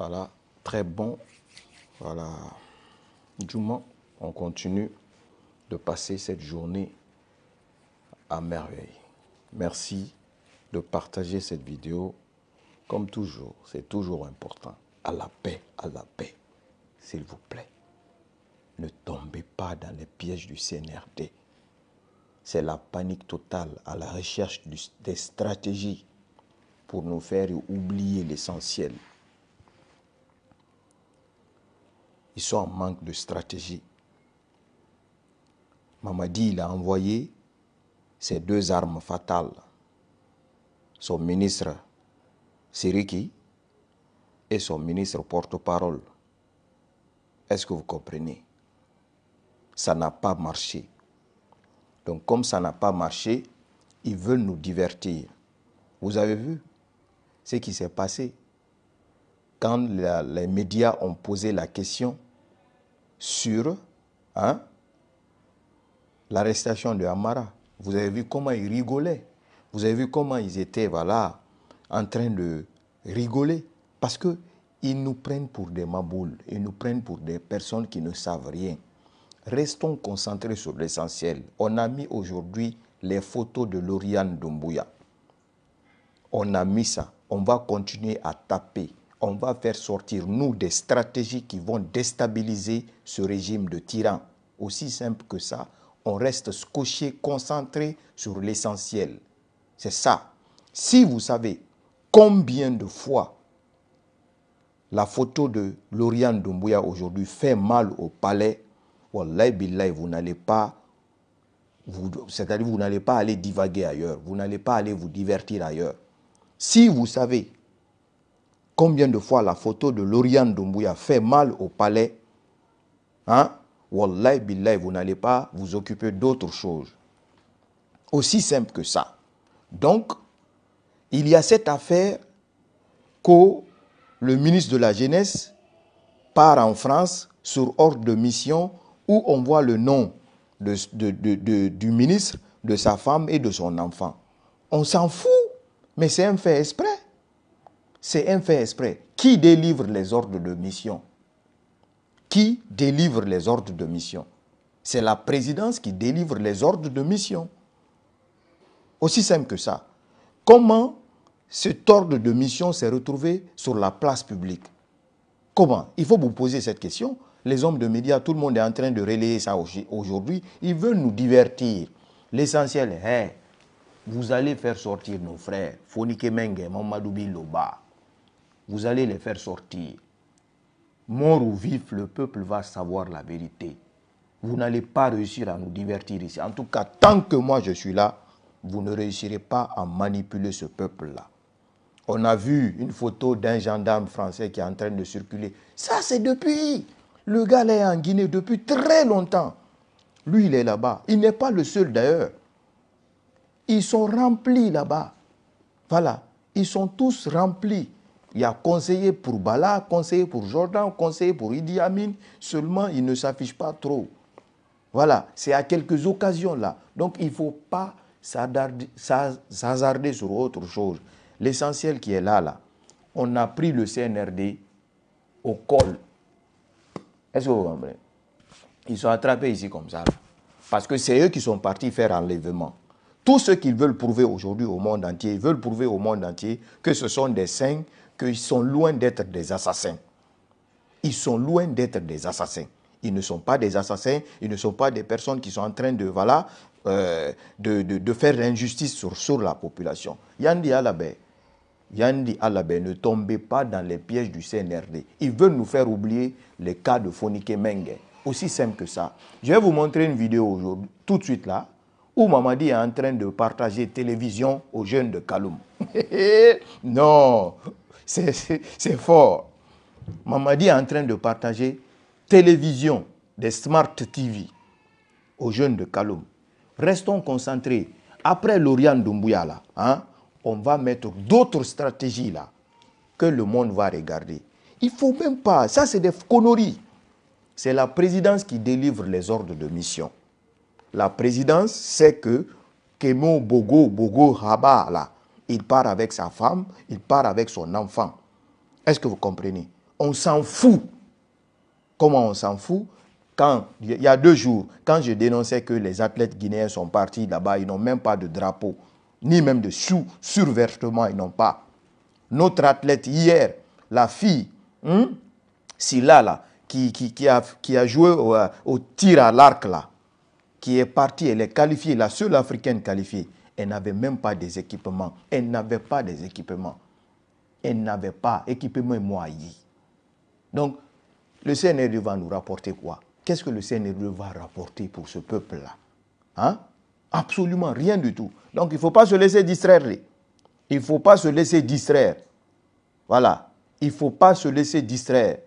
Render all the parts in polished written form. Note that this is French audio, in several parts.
Voilà, très bon. Voilà, Djouma, on continue de passer cette journée à merveille. Merci de partager cette vidéo. Comme toujours, c'est toujours important. À la paix, s'il vous plaît. Ne tombez pas dans les pièges du CNRD. C'est la panique totale à la recherche des stratégies pour nous faire oublier l'essentiel. Ils sont en manque de stratégie. Mamadi, il a envoyé ses deux armes fatales. Son ministre Siriki et son ministre porte-parole. Est-ce que vous comprenez? Ça n'a pas marché. Donc comme ça n'a pas marché, ils veulent nous divertir. Vous avez vu ce qui s'est passé quand les médias ont posé la question sur l'arrestation de Amara. Vous avez vu comment ils rigolaient. Vous avez vu comment ils étaient en train de rigoler. Parce qu'ils nous prennent pour des maboules. Ils nous prennent pour des personnes qui ne savent rien. Restons concentrés sur l'essentiel. On a mis aujourd'hui les photos de Lauriane Doumbouya. On a mis ça. On va continuer à taper. On va faire sortir, nous, des stratégies qui vont déstabiliser ce régime de tyrans. Aussi simple que ça, on reste scotché, concentré sur l'essentiel. C'est ça. Si vous savez combien de fois la photo de Lauriane Doumbouya aujourd'hui fait mal au palais, wallahi billahi, vous n'allez pas, c'est-à-dire vous n'allez pas aller divaguer ailleurs, vous n'allez pas aller vous divertir ailleurs. Si vous savez combien de fois la photo de Lauriane Doumbouya fait mal au palais, wallahi billahi, vous n'allez pas vous occuper d'autre chose. Aussi simple que ça. Donc, il y a cette affaire que le ministre de la Jeunesse part en France sur ordre de mission où on voit le nom du ministre, de sa femme et de son enfant. On s'en fout, mais c'est un fait exprès. C'est un fait exprès. Qui délivre les ordres de mission? Qui délivre les ordres de mission? C'est la présidence qui délivre les ordres de mission. Aussi simple que ça. Comment cet ordre de mission s'est retrouvé sur la place publique? Comment? Il faut vous poser cette question. Les hommes de médias, tout le monde est en train de relayer ça aujourd'hui. Ils veulent nous divertir. L'essentiel est, vous allez faire sortir nos frères. Fonike Menge, Mamadou Biloba. Vous allez les faire sortir. Mort ou vif, le peuple va savoir la vérité. Vous n'allez pas réussir à nous divertir ici. En tout cas, tant que moi je suis là, vous ne réussirez pas à manipuler ce peuple-là. On a vu une photo d'un gendarme français qui est en train de circuler. Ça, c'est depuis. Le gars là est en Guinée depuis très longtemps. Lui, il est là-bas. Il n'est pas le seul d'ailleurs. Ils sont remplis là-bas. Voilà. Ils sont tous remplis. Il y a conseiller pour Bala, conseiller pour Jordan, conseiller pour Idi Amin. Seulement, ils ne s'affichent pas trop. Voilà. C'est à quelques occasions là. Donc, il ne faut pas s'hasarder sur autre chose. L'essentiel qui est là, on a pris le CNRD au col. Est-ce que vous comprenez? Ils sont attrapés ici comme ça. Là. Parce que c'est eux qui sont partis faire enlèvement. Tout ce qu'ils veulent prouver aujourd'hui au monde entier, ils veulent prouver au monde entier que ce sont des saints, qu'ils sont loin d'être des assassins. Ils sont loin d'être des assassins. Ils ne sont pas des assassins, ils ne sont pas des personnes qui sont en train de, de faire l'injustice sur la population. Yandi Alabé, ne tombez pas dans les pièges du CNRD. Ils veulent nous faire oublier les cas de Fonike Menge. Aussi simple que ça. Je vais vous montrer une vidéo aujourd'hui, tout de suite là, où Mamadi est en train de partager télévision aux jeunes de Kaloum. Non, c'est fort. Mamadi est en train de partager télévision, des Smart TV aux jeunes de Kaloum. Restons concentrés. Après Lauriane Doumbouya là, on va mettre d'autres stratégies là que le monde va regarder. Il ne faut même pas. Ça, c'est des conneries. C'est la présidence qui délivre les ordres de mission. La présidence sait que Kemo Bogo Rabat, là, il part avec sa femme, il part avec son enfant. Est-ce que vous comprenez? on s'en fout. Comment on s'en fout? Quand, il y a 2 jours, quand je dénonçais que les athlètes guinéens sont partis là-bas, ils n'ont même pas de drapeau, ni même de survêtement, ils n'ont pas. Notre athlète hier, la fille, Silla, là, qui a joué au tir à l'arc, là, qui est partie, elle est qualifiée, la seule africaine qualifiée, elle n'avait même pas des équipements. Elle n'avait pas des équipements. Elle n'avait pas équipement moyen. Donc, le CNRD va nous rapporter quoi? Qu'est-ce que le CNRD va rapporter pour ce peuple-là? Hein? Absolument rien du tout. Donc, il ne faut pas se laisser distraire. Il ne faut pas se laisser distraire. Voilà. Il ne faut pas se laisser distraire.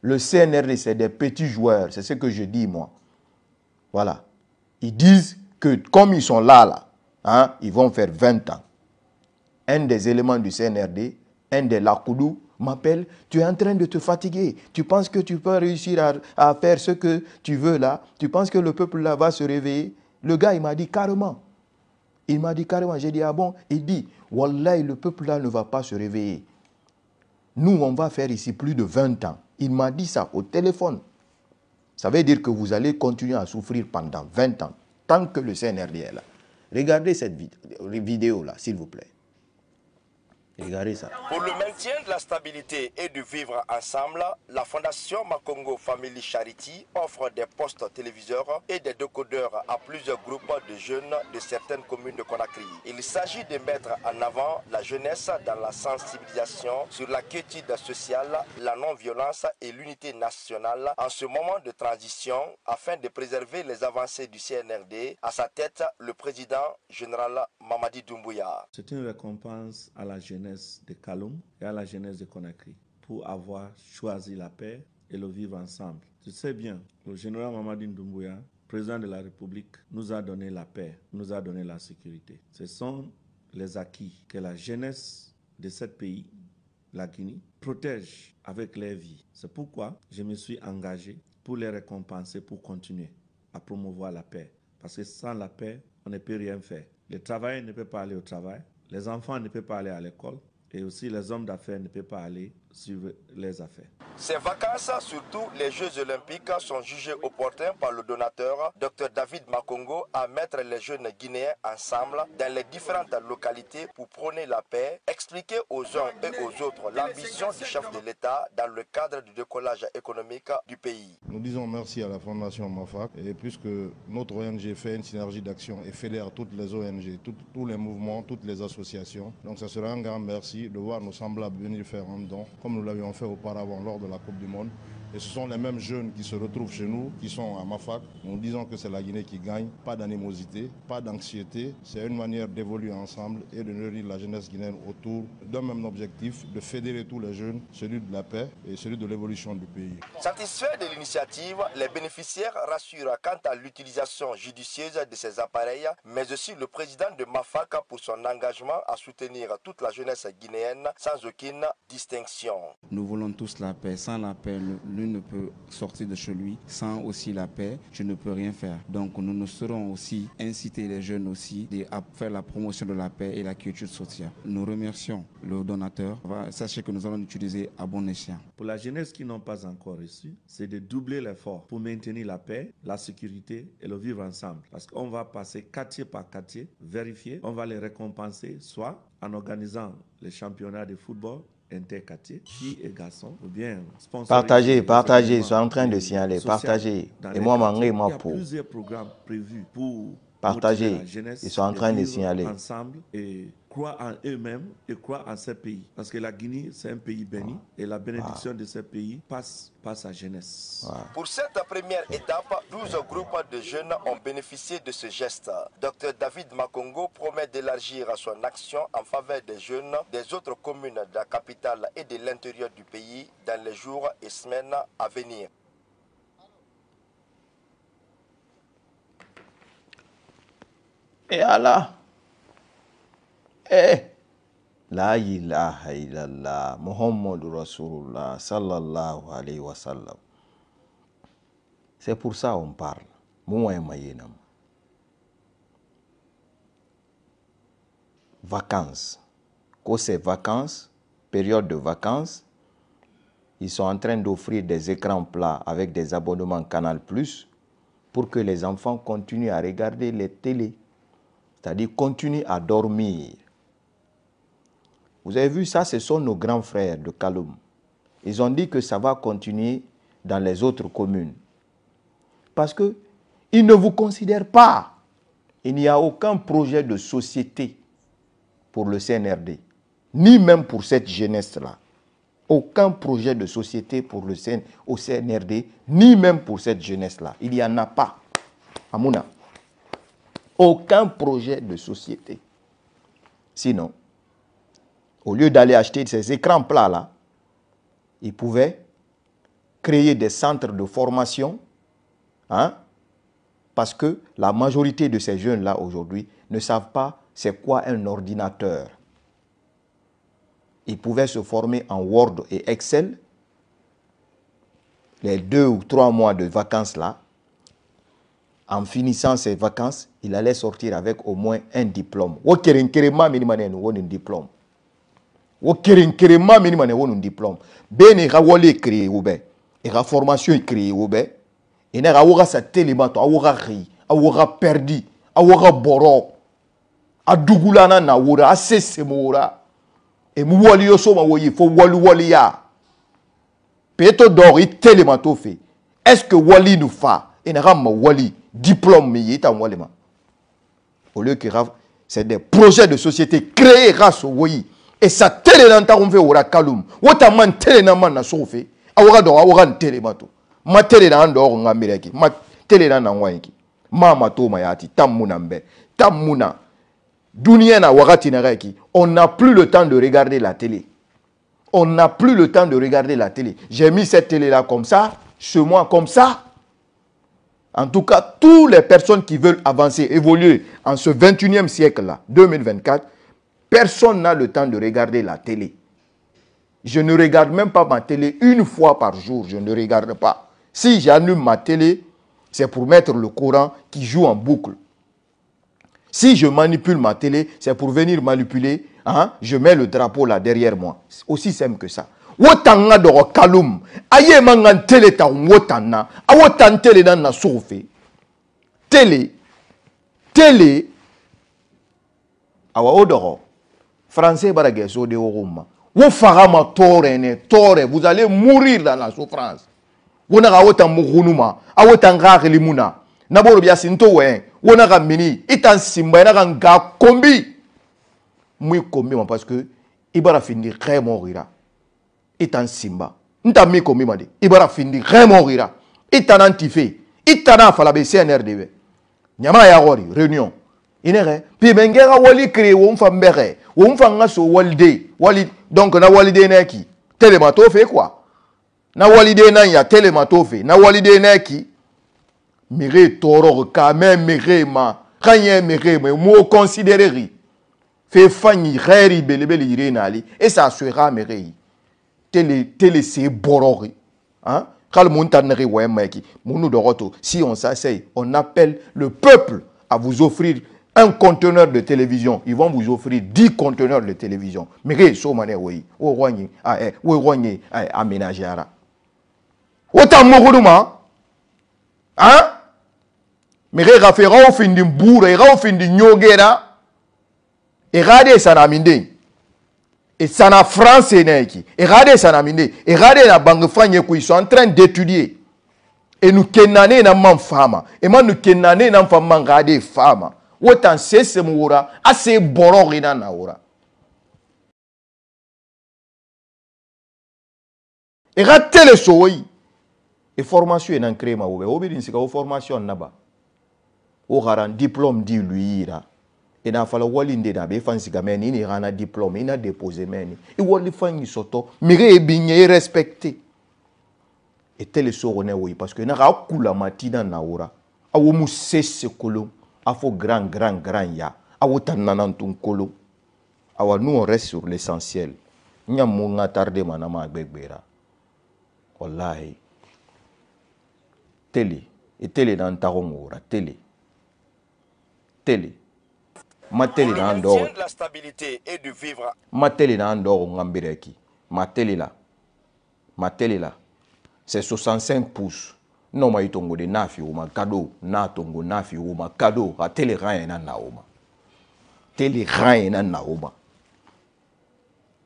Le CNRD, c'est des petits joueurs. C'est ce que je dis, moi. Voilà. Ils disent que comme ils sont là, hein, ils vont faire 20 ans. Un des éléments du CNRD, un des Lakoudou, m'appelle, tu es en train de te fatiguer. Tu penses que tu peux réussir à faire ce que tu veux là? Tu penses que le peuple là va se réveiller? Le gars, il m'a dit carrément. Il m'a dit carrément. J'ai dit, ah bon? Il dit, Wallahi, le peuple là ne va pas se réveiller. Nous, on va faire ici plus de 20 ans. Il m'a dit ça au téléphone. Ça veut dire que vous allez continuer à souffrir pendant 20 ans, tant que le CNRD est là. Regardez cette vidéo-là, s'il vous plaît. Regardez ça. Pour le maintien de la stabilité et de vivre ensemble, la Fondation Makongo Family Charity offre des postes téléviseurs et des décodeurs à plusieurs groupes de jeunes de certaines communes de Conakry. Il s'agit de mettre en avant la jeunesse dans la sensibilisation sur la quiétude sociale, la non-violence et l'unité nationale en ce moment de transition afin de préserver les avancées du CNRD. À sa tête, le président général Mamadi Doumbouya. C'est une récompense à la jeunesse de Kaloum et à la jeunesse de Conakry pour avoir choisi la paix et le vivre ensemble. Tu sais bien, le général Mamadi Doumbouya, président de la République, nous a donné la paix, nous a donné la sécurité. Ce sont les acquis que la jeunesse de ce pays, la Guinée, protège avec leur vie. C'est pourquoi je me suis engagé pour les récompenser, pour continuer à promouvoir la paix. Parce que sans la paix, on ne peut rien faire. Le travailleur ne peut pas aller au travail. Les enfants ne peuvent pas aller à l'école et aussi les hommes d'affaires ne peuvent pas aller suivre les affaires. Ces vacances, surtout les Jeux Olympiques, sont jugés opportuns par le donateur Dr David Makongo à mettre les jeunes Guinéens ensemble dans les différentes localités pour prôner la paix, expliquer aux uns et aux autres l'ambition du chef de l'État dans le cadre du décollage économique du pays. Nous disons merci à la Fondation MAFAC et puisque notre ONG fait une synergie d'action et fédère toutes les ONG, tous les mouvements, toutes les associations. Donc ça sera un grand merci de voir nos semblables venir faire un don comme nous l'avions fait auparavant lors de la Coupe du Monde. Et ce sont les mêmes jeunes qui se retrouvent chez nous, qui sont à Mafac. Nous disons que c'est la Guinée qui gagne, pas d'animosité, pas d'anxiété. C'est une manière d'évoluer ensemble et de nourrir la jeunesse guinéenne autour d'un même objectif, de fédérer tous les jeunes, celui de la paix et celui de l'évolution du pays. Satisfaits de l'initiative, les bénéficiaires rassurent quant à l'utilisation judicieuse de ces appareils, mais aussi le président de Mafac pour son engagement à soutenir toute la jeunesse guinéenne sans aucune distinction. Nous voulons tous la paix. Sans la paix, l'une ne peut sortir de chez lui. Sans aussi la paix, je ne peux rien faire. Donc nous ne saurons aussi inciter les jeunes aussi à faire la promotion de la paix et la quiétude sociale. Nous remercions le donateur. Sachez que nous allons l'utiliser à bon escient. Pour la jeunesse qui n'ont pas encore reçu, c'est de doubler l'effort pour maintenir la paix, la sécurité et le vivre ensemble. Parce qu'on va passer quartier par quartier, vérifier, on va les récompenser soit en organisant les championnats de football interquartier, filles et garçons, ou bien partagez, ils sont en train de signaler, partagez. Et moi, il y a plusieurs programmes prévus pour partagez, la jeunesse, ils sont en train de signaler. Ensemble et croire en eux-mêmes et croire en ce pays. Parce que la Guinée, c'est un pays béni et la bénédiction de ce pays passe par sa jeunesse. Pour cette première étape, 12 groupes de jeunes ont bénéficié de ce geste. Dr David Makongo promet d'élargir son action en faveur des jeunes des autres communes de la capitale et de l'intérieur du pays dans les jours et semaines à venir. Et Allah, la ilaha illallah, Muhammad Rasulullah, sallallahu alayhi wa sallam. C'est pour ça qu'on parle. Vacances. Quand c'est vacances, période de vacances, ils sont en train d'offrir des écrans plats avec des abonnements Canal+, pour que les enfants continuent à regarder les télés, c'est-à-dire continuent à dormir. Vous avez vu ça, ce sont nos grands frères de Kaloum. Ils ont dit que ça va continuer dans les autres communes. Parce qu'ils ne vous considèrent pas. Il n'y a aucun projet de société pour le CNRD, ni même pour cette jeunesse-là. Aucun projet de société pour le au CNRD, ni même pour cette jeunesse-là. Il n'y en a pas. Amouna. Aucun projet de société. Sinon, au lieu d'aller acheter ces écrans plats-là, ils pouvaient créer des centres de formation, hein, parce que la majorité de ces jeunes-là aujourd'hui ne savent pas c'est quoi un ordinateur. Ils pouvaient se former en Word et Excel les 2 ou 3 mois de vacances-là. En finissant ces vacances, il allait sortir avec au moins un diplôme. Un diplôme. Un diplôme. Ben et rawole créé ou ben, et la formation créée ou ben, et n'a aura sa télémato, aura ri, aura perdu, aura boro, a dugulana na wura, a sesemora, et mouali yoso ma woyi, fo wali ya. Peto d'or, il télémato fait. Est-ce que wali nous fa, et n'a ma wali, diplôme, mais il est en walima. Au lieu que c'est des projets de société créés grâce au woyi. Et ça télé dans ta rumfe ora kalum. Wota man télé na man na sofe. Awara do awara télé mato. Ma télé na ando ngambireki. Ma télé na ngwanki. Mama to mayati tamuna mbe. Tamuna. Dunia na wakati na reki. On n'a plus le temps de regarder la télé. On n'a plus le temps de regarder la télé. J'ai mis cette télé là comme ça, ce mois comme ça. En tout cas, toutes les personnes qui veulent avancer, évoluer en ce 21e siècle là, 2024, personne n'a le temps de regarder la télé. Je ne regarde même pas ma télé une fois par jour. Je ne regarde pas. Si j'allume ma télé, c'est pour mettre le Coran qui joue en boucle. Si je manipule ma télé, c'est pour venir manipuler. Hein, je mets le drapeau là derrière moi. C'est aussi simple que ça. Wotanga do kalum. Aye mangan télé ta wotana. Awotan télé dans na sofe. Télé. Télé. Awa odoro. Français barageso de oruma. Wo farama torene, tore, vous allez mourir dans la souffrance. Wona ga wotan mugunuma, awotan ga limuna. Naboro bia sinto we, wona ga mini, itan simba na ga kombi. Mui kombi parce que ibara findi très morira. Itan simba. Nta mi kombi made. Ibara findi très morira. Itan antife, itana fala be CNRD. Nyama ya gori réunion. Inere pi bengera wali créé won fambere won fanga so walide wali donc na walide neki telemato fait quoi na walide na ya telemato fait na walide neki mire toro quand même mire ma kanye mire mais mo considérer fait fanyi kheri belebele irenali et ça sera mire télé c'est borori hein kal montaneri wemeki munu doroto si on s'asseye on appelle le peuple à vous offrir un conteneur de télévision, ils vont vous offrir 10 conteneurs de télévision. Mais qu'est-ce que oui, au roigné, aménager ara. Autant mouruma, hein? Mais référent au fin d'une bourre, et au fin d'une nyogera, et regardez ça n'a minde. Et ça n'a français n'est-ce et regardez ça n'a minde. Et regardez la banque franye qui sont en train d'étudier. Et nous kenane na man femme. Et moi nous kenane na femme regarder femme. Autant c'est ce moura, assez bororina naura. Et rater les choses. Et formation est en créé ma oube. Oube c'est que formation naba. Au garan diplôme dit lui là. Et dans fala walinde na be fansi gameni ni rana diplôme ina déposé meni. Et wali fangi soto mire binye respecté. Et tel sorone oui parce que na ra kula matina naura. Awo mu sese kolon. Afo grand ya. Awotan nanantun kolo. Awa nous on reste sur l'essentiel. Nya munga tarde manama agbegbera. Wallahi. Télé. Et télé dans tarongora. Télé. Télé. Ma télé dans dehors. La stabilité et de vivre. Ma télé dans dehors ngambireki. Ma télé là. ma télé là, c'est 65 pouces. Non, ma itongo de nafi ou ma cadeau, na tongo nafi ou ma cadeau, a télé rien na naoma. Télé rien na naoma.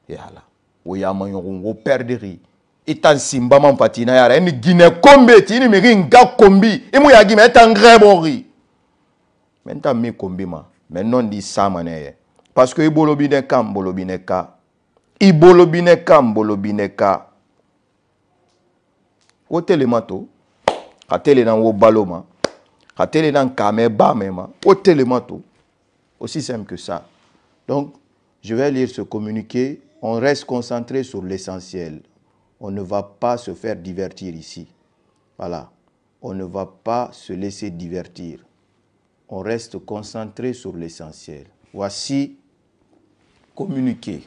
Et là, où y a mon perdri. Itan simba man patina yara, en Guinée kombe, tini mi ringa kombi, et mou yagi metan grebori. Maintenant mi kombi ma, mais non di sa maneye. Parce que ibolobine kam, bolobine ka. Ibolobine kam, bolobine ka. O telemato, a télé dans o baloma, a télé dans kame ba mema, o telemato. Aussi simple que ça. Donc, je vais lire ce communiqué. On reste concentré sur l'essentiel. On ne va pas se faire divertir ici. Voilà. On ne va pas se laisser divertir. On reste concentré sur l'essentiel. Voici communiqué.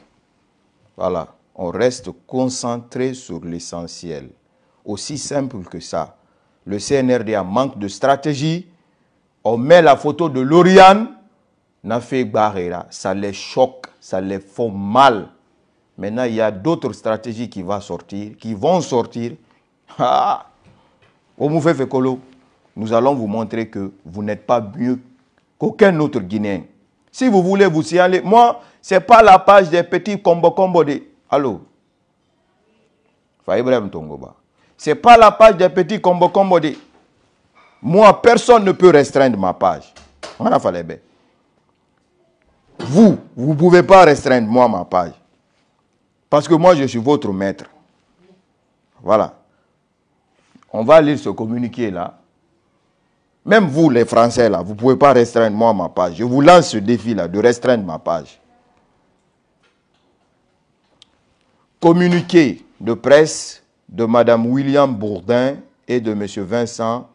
Voilà. On reste concentré sur l'essentiel. Aussi simple que ça. Le CNRDA manque de stratégie. On met la photo de Lauriane. Nafé Barrera. Ça les choque. Ça les fait mal. Maintenant, il y a d'autres stratégies qui vont sortir. Ah! Au Moufé Fekolo, nous allons vous montrer que vous n'êtes pas mieux qu'aucun autre Guinéen. Si vous voulez vous signaler, moi, ce n'est pas la page des petits combo de... Allô? Faïbrem Tongoba. Ce n'est pas la page des petits combo de... Moi, personne ne peut restreindre ma page. On a fallu bien. Vous ne pouvez pas restreindre moi ma page. Parce que moi, je suis votre maître. Voilà. On va lire ce communiqué-là. Même vous, les Français, là, vous ne pouvez pas restreindre moi ma page. Je vous lance ce défi-là de restreindre ma page. Communiqué de presse de Mme William Bourdin et de M. Vincent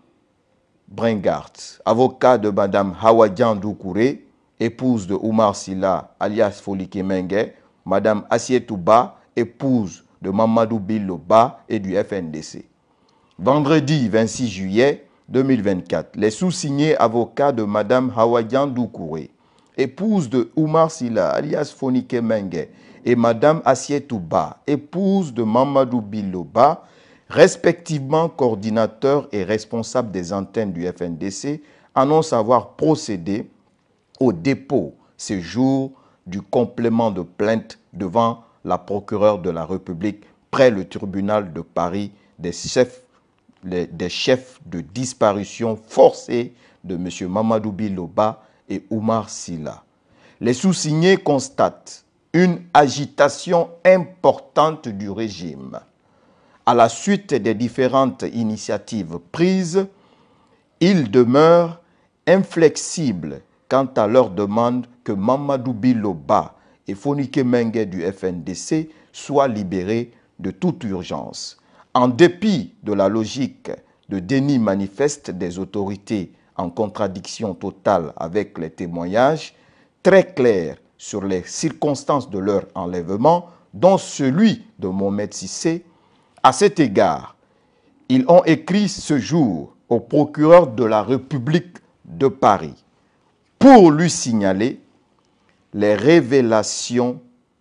Bringart, avocat de Mme Hawadjan Doukouré, épouse de Oumar Silla, alias Folike Mengue, Mme Assietou Ba, épouse de Mamadou Billo Ba et du FNDC. Vendredi 26 juillet 2024, les sous-signés avocats de Mme Hawadjan Doukouré, épouse de Oumar Silla, alias Folike Mengue, et Mme Assietou Ba, épouse de Mamadou Billo Ba, respectivement coordinateur et responsable des antennes du FNDC, annoncent avoir procédé au dépôt ce jour du complément de plainte devant la procureure de la République près le tribunal de Paris des chefs de disparition forcée de M. Mamadou Billo Ba et Oumar Silla. Les sous-signés constatent une agitation importante du régime. À la suite des différentes initiatives prises, ils demeurent inflexibles quant à leur demande que Mamadou Billo Ba et Fonike Mengue du FNDC soient libérés de toute urgence. En dépit de la logique de déni manifeste des autorités en contradiction totale avec les témoignages très clairs sur les circonstances de leur enlèvement, dont celui de Mohamed Cissé, à cet égard, ils ont écrit ce jour au procureur de la République de Paris pour lui signaler les révélations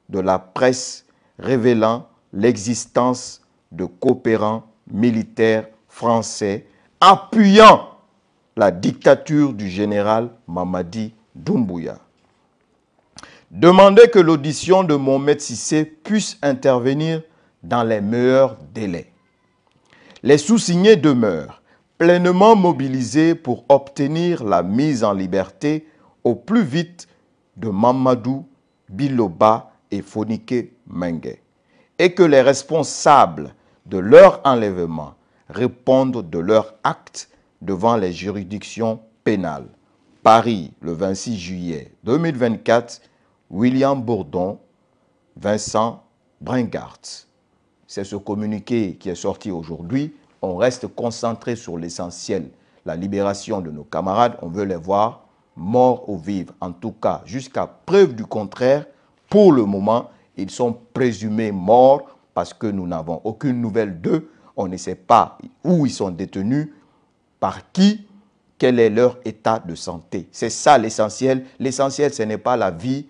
de la presse révélant l'existence de coopérants militaires français appuyant la dictature du général Mamadi Doumbouya. Demander que l'audition de Mohamed Cissé puisse intervenir dans les meilleurs délais. Les sous-signés demeurent pleinement mobilisés pour obtenir la mise en liberté au plus vite de Mamadou Billo Ba et Fonike Mengue, et que les responsables de leur enlèvement répondent de leurs actes devant les juridictions pénales. Paris, le 26 juillet 2024, William Bourdon, Vincent Bringart. C'est ce communiqué qui est sorti aujourd'hui. On reste concentré sur l'essentiel, la libération de nos camarades. On veut les voir morts ou vivres. En tout cas, jusqu'à preuve du contraire, pour le moment, ils sont présumés morts parce que nous n'avons aucune nouvelle d'eux. On ne sait pas où ils sont détenus, par qui, quel est leur état de santé. C'est ça l'essentiel. L'essentiel, ce n'est pas la vie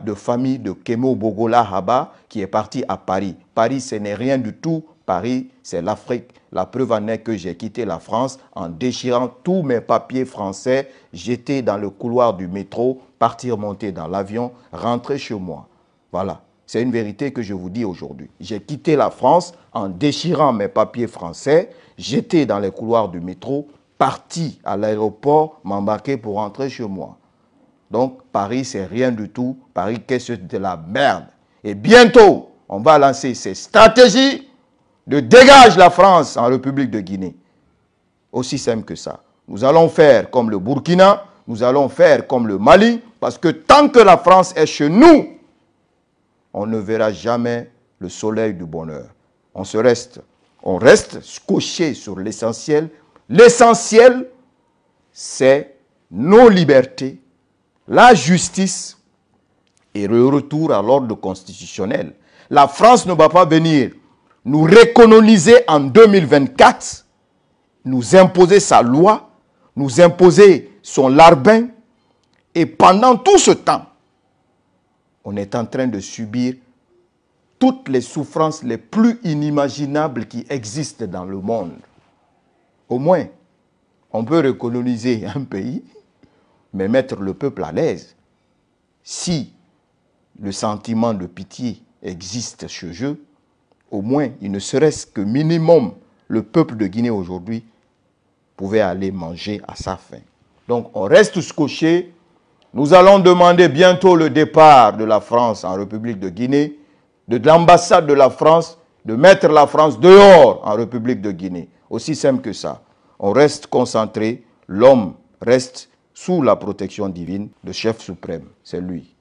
de famille de Kemo Bogola Haba qui est parti à Paris. Paris, ce n'est rien du tout Paris, c'est l'Afrique. La preuve en est que j'ai quitté la France en déchirant tous mes papiers français, j'étais dans le couloir du métro, partir monter dans l'avion, rentrer chez moi. Voilà, c'est une vérité que je vous dis aujourd'hui. J'ai quitté la France en déchirant mes papiers français, j'étais dans les couloirs du métro, parti à l'aéroport, m'embarquer pour rentrer chez moi. Donc, Paris, c'est rien du tout. Paris, qu'est-ce de la merde. Et bientôt, on va lancer ces stratégies de dégage la France en République de Guinée. Aussi simple que ça. Nous allons faire comme le Burkina, nous allons faire comme le Mali, parce que tant que la France est chez nous, on ne verra jamais le soleil du bonheur. On reste scotché sur l'essentiel. L'essentiel, c'est nos libertés, la justice et le retour à l'ordre constitutionnel. La France ne va pas venir nous recoloniser en 2024, nous imposer sa loi, nous imposer son larbin. Et pendant tout ce temps, on est en train de subir toutes les souffrances les plus inimaginables qui existent dans le monde. Au moins, on peut recoloniser un pays, mais mettre le peuple à l'aise. Si le sentiment de pitié existe chez eux, au moins, il ne serait-ce que minimum, le peuple de Guinée aujourd'hui pouvait aller manger à sa faim. Donc, on reste scotché. Nous allons demander bientôt le départ de la France en République de Guinée, de l'ambassade de la France, de mettre la France dehors en République de Guinée. Aussi simple que ça. On reste concentré, l'homme reste sous la protection divine, le chef suprême, c'est lui.